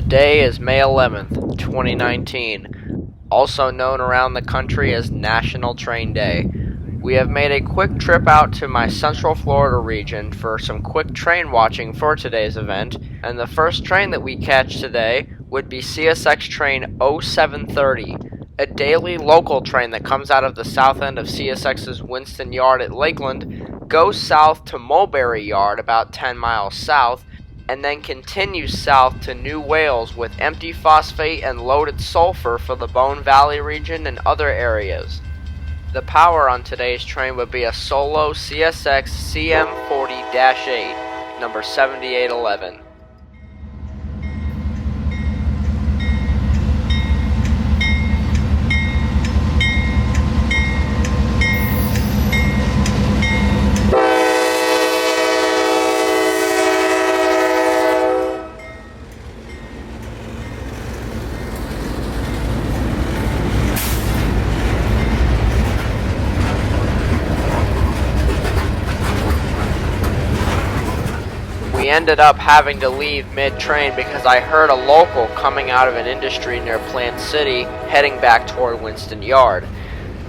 The day is May 11th, 2019, also known around the country as National Train Day. We have made a quick trip out to my Central Florida region for some quick train watching for today's event, and the first train that we catch today would be CSX train 0730, a daily local train that comes out of the south end of CSX's Winston Yard at Lakeland, goes south to Mulberry Yard about 10 miles south, and then continues south to New Wales with empty phosphate and loaded sulfur for the Bone Valley region and other areas. The power on today's train would be a solo CSX CM40-8, number 7811. We ended up having to leave mid-train because I heard a local coming out of an industry near Plant City heading back toward Winston Yard.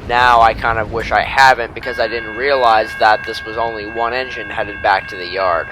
Now I kind of wish I haven't because I didn't realize that this was only one engine headed back to the yard.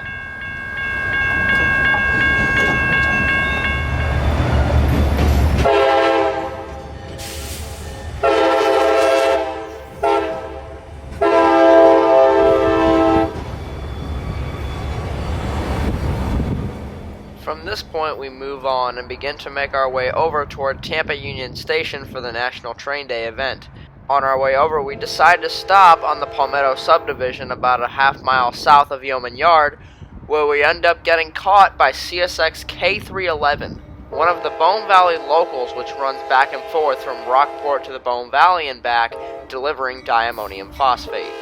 From this point we move on and begin to make our way over toward Tampa Union Station for the National Train Day event. On our way over we decide to stop on the Palmetto subdivision about a half mile south of Yeoman Yard, where we end up getting caught by CSX K311, one of the Bone Valley locals which runs back and forth from Rockport to the Bone Valley and back, delivering diammonium phosphate.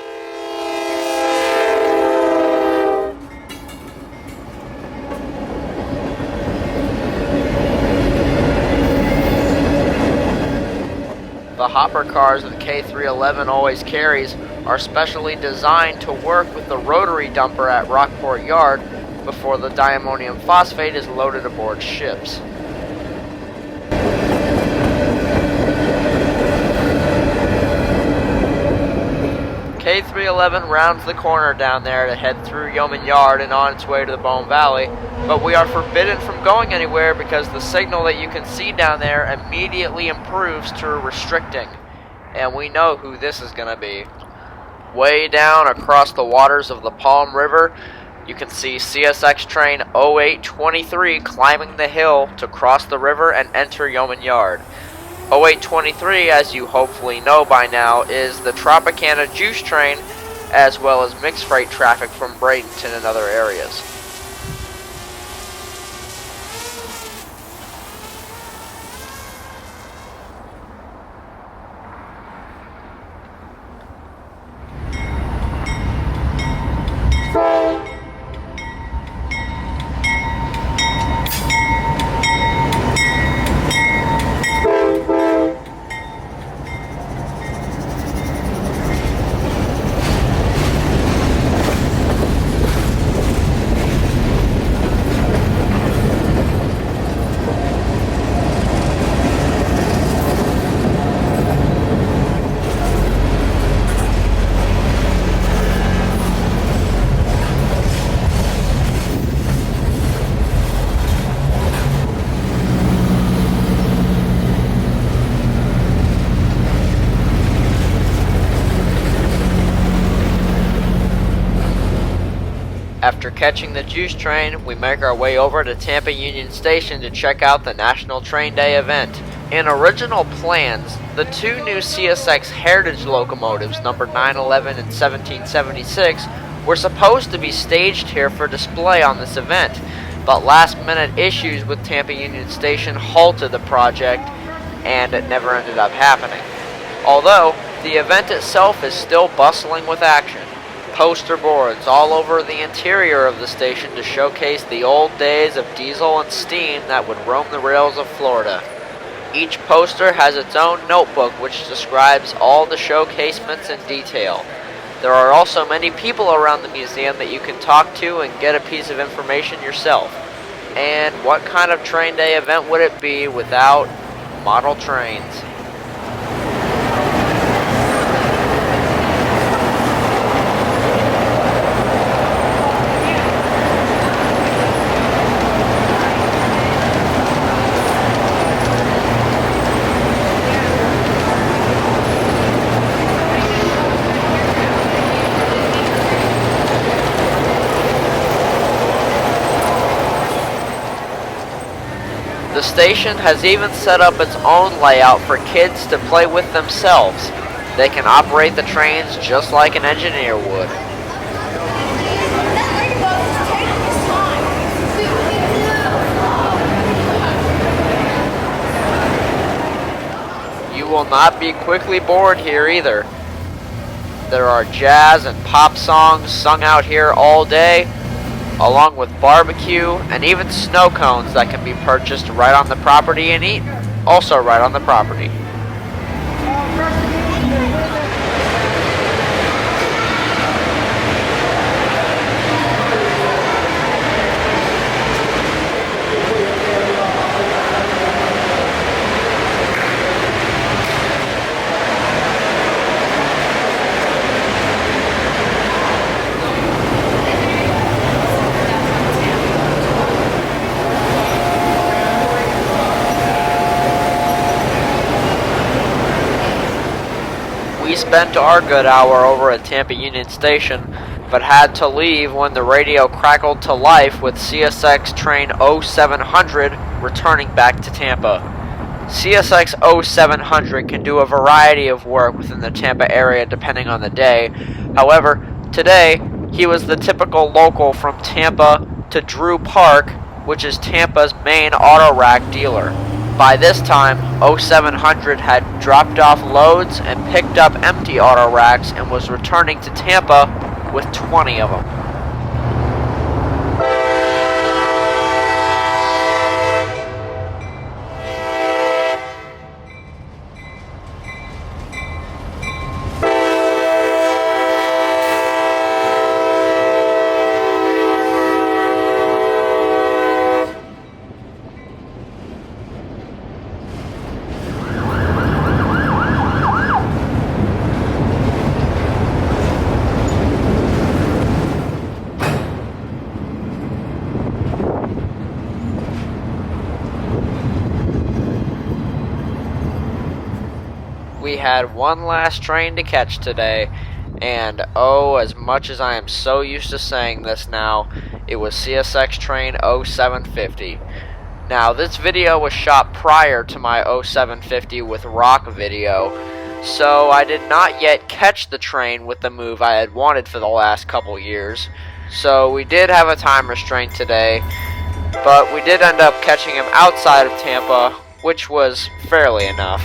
The hopper cars that K311 always carries are specially designed to work with the rotary dumper at Rockport Yard before the diammonium phosphate is loaded aboard ships. K311 rounds the corner down there to head through Yeoman Yard and on its way to the Bone Valley, but we are forbidden from going anywhere because the signal that you can see down there immediately improves to restricting, and we know who this is going to be. Way down across the waters of the Palm River, you can see CSX train 0823 climbing the hill to cross the river and enter Yeoman Yard. 0823, as you hopefully know by now, is the Tropicana juice train, as well as mixed freight traffic from Bradenton and other areas. After catching the juice train, we make our way over to Tampa Union Station to check out the National Train Day event. In original plans, the two new CSX Heritage locomotives, number 911 and 1776, were supposed to be staged here for display on this event, but last-minute issues with Tampa Union Station halted the project, and it never ended up happening. Although, the event itself is still bustling with action. Poster boards all over the interior of the station to showcase the old days of diesel and steam that would roam the rails of Florida. Each poster has its own notebook which describes all the showcasements in detail. There are also many people around the museum that you can talk to and get a piece of information yourself. And what kind of train day event would it be without model trains? The station has even set up its own layout for kids to play with themselves. They can operate the trains just like an engineer would. You will not be quickly bored here either. There are jazz and pop songs sung out here all day, along with barbecue and even snow cones that can be purchased right on the property and eaten, also right on the property. We spent our good hour over at Tampa Union Station, but had to leave when the radio crackled to life with CSX train 0700 returning back to Tampa. CSX 0700 can do a variety of work within the Tampa area depending on the day. However, today he was the typical local from Tampa to Drew Park, which is Tampa's main auto rack dealer. By this time, 0700 had dropped off loads and picked up empty auto racks and was returning to Tampa with 20 of them. We had one last train to catch today, and oh, as much as I am so used to saying this now, it was CSX train 0750. Now, this video was shot prior to my 0750 with rock video, so I did not yet catch the train with the move I had wanted for the last couple years. So we did have a time restraint today, but we did end up catching him outside of Tampa, which was fairly enough.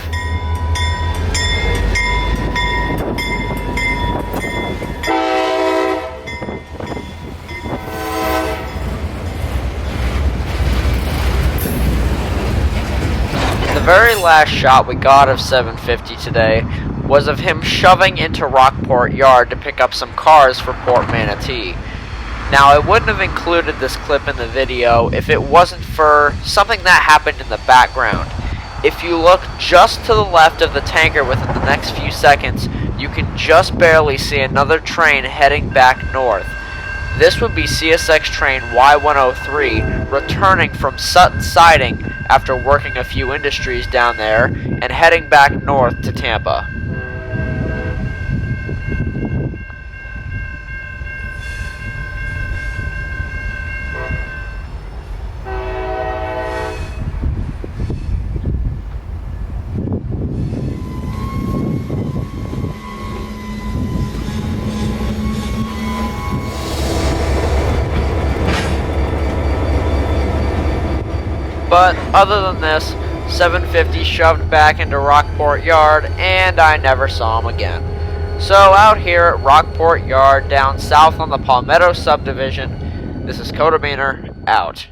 The very last shot we got of 750 today was of him shoving into Rockport Yard to pick up some cars for Port Manatee. Now, I wouldn't have included this clip in the video if it wasn't for something that happened in the background. If you look just to the left of the tanker within the next few seconds, you can just barely see another train heading back north. This would be CSX train Y103 returning from Sutton Siding after working a few industries down there and heading back north to Tampa. But other than this, 750 shoved back into Rockport Yard, and I never saw him again. So out here at Rockport Yard, down south on the Palmetto subdivision, this is Kotabeaner, out.